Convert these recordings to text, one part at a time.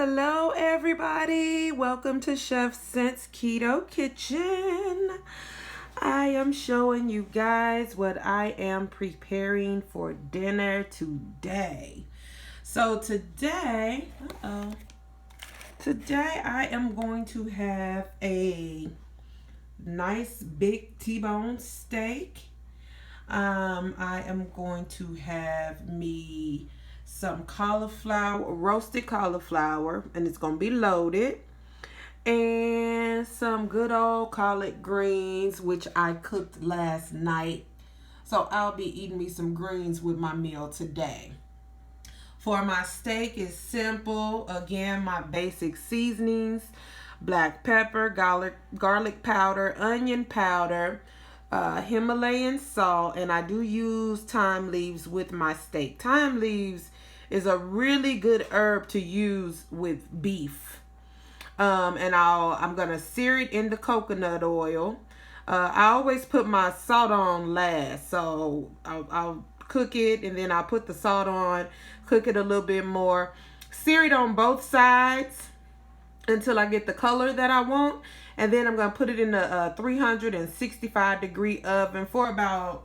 Hello everybody, welcome to Chef Sense Keto Kitchen. I am showing you guys what I am preparing for dinner today. So today I am going to have a nice big T-bone steak. I am going to have me some cauliflower, roasted cauliflower, and it's going to be loaded. And some good old collard greens, which I cooked last night. So I'll be eating me some greens with my meal today. For my steak, it's simple. Again, my basic seasonings: black pepper, garlic powder, onion powder, Himalayan salt, and I do use thyme leaves with my steak. Thyme leaves is a really good herb to use with beef. And I'm gonna sear it in the coconut oil. I always put my salt on last, so I'll cook it and then I'll put the salt on, cook it a little bit more, sear it on both sides until I get the color that I want, and then I'm gonna put it in the 365-degree oven for about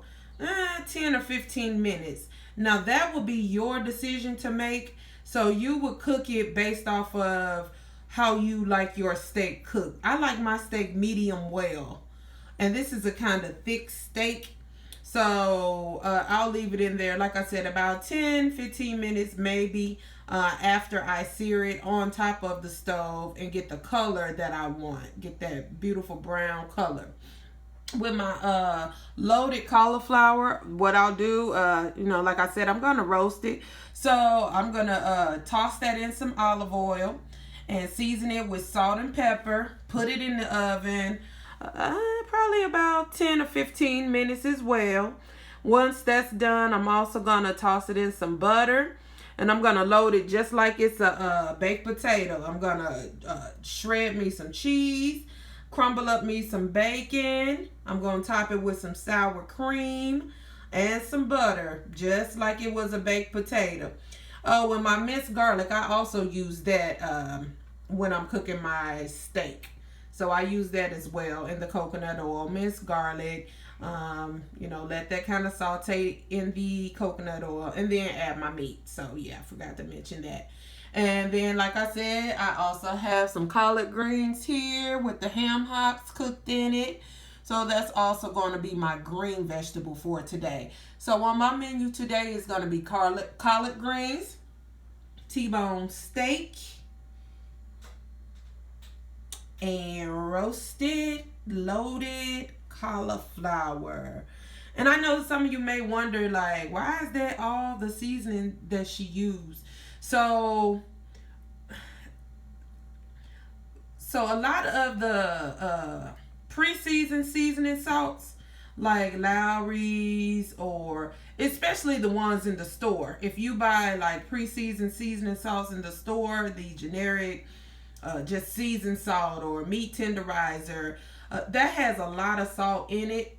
10 or 15 minutes. Now that will be your decision to make, so you would cook it based off of how you like your steak cooked. I like my steak medium well, and this is a kind of thick steak, so I'll leave it in there, like I said, about 10-15 minutes maybe, after I sear it on top of the stove and get the color that I want, get that beautiful brown color. With my loaded cauliflower, what I'll do, like I said, I'm gonna roast it, so I'm gonna toss that in some olive oil and season it with salt and pepper. Put it in the oven, probably about 10 or 15 minutes as well. Once that's done, I'm also gonna toss it in some butter, and I'm gonna load it just like it's a baked potato. I'm gonna shred me some cheese, crumble up me some bacon. I'm gonna top it with some sour cream and some butter, just like it was a baked potato. Oh, and my minced garlic, I also use that when I'm cooking my steak. So I use that as well in the coconut oil, minced garlic. Let that kind of saute in the coconut oil, and then add my meat. So yeah, I forgot to mention that. And then, like I said, I also have some collard greens here with the ham hocks cooked in it. So that's also going to be my green vegetable for today. So on my menu today is going to be collard greens, T-bone steak, and roasted loaded cauliflower. And I know some of you may wonder, like, why is that all the seasoning that she used? So a lot of the pre-seasoned seasoning salts, like Lowry's, or especially the ones in the store. If you buy like pre-seasoned seasoning salts in the store, the generic just seasoned salt or meat tenderizer, that has a lot of salt in it.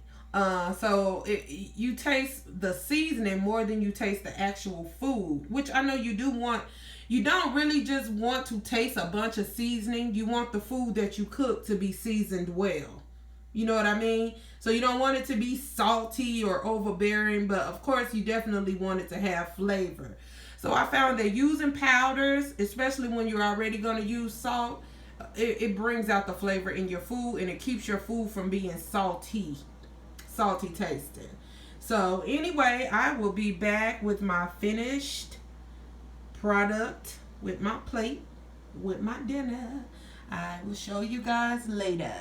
So you taste the seasoning more than you taste the actual food, which I know you do want. You don't really just want to taste a bunch of seasoning. You want the food that you cook to be seasoned well. You know what I mean? So you don't want it to be salty or overbearing, but of course you definitely want it to have flavor. So I found that using powders, especially when you're already going to use salt, it brings out the flavor in your food, and it keeps your food from being salty tasting. So anyway, I will be back with my finished product, with my plate, with my dinner. I will show you guys later.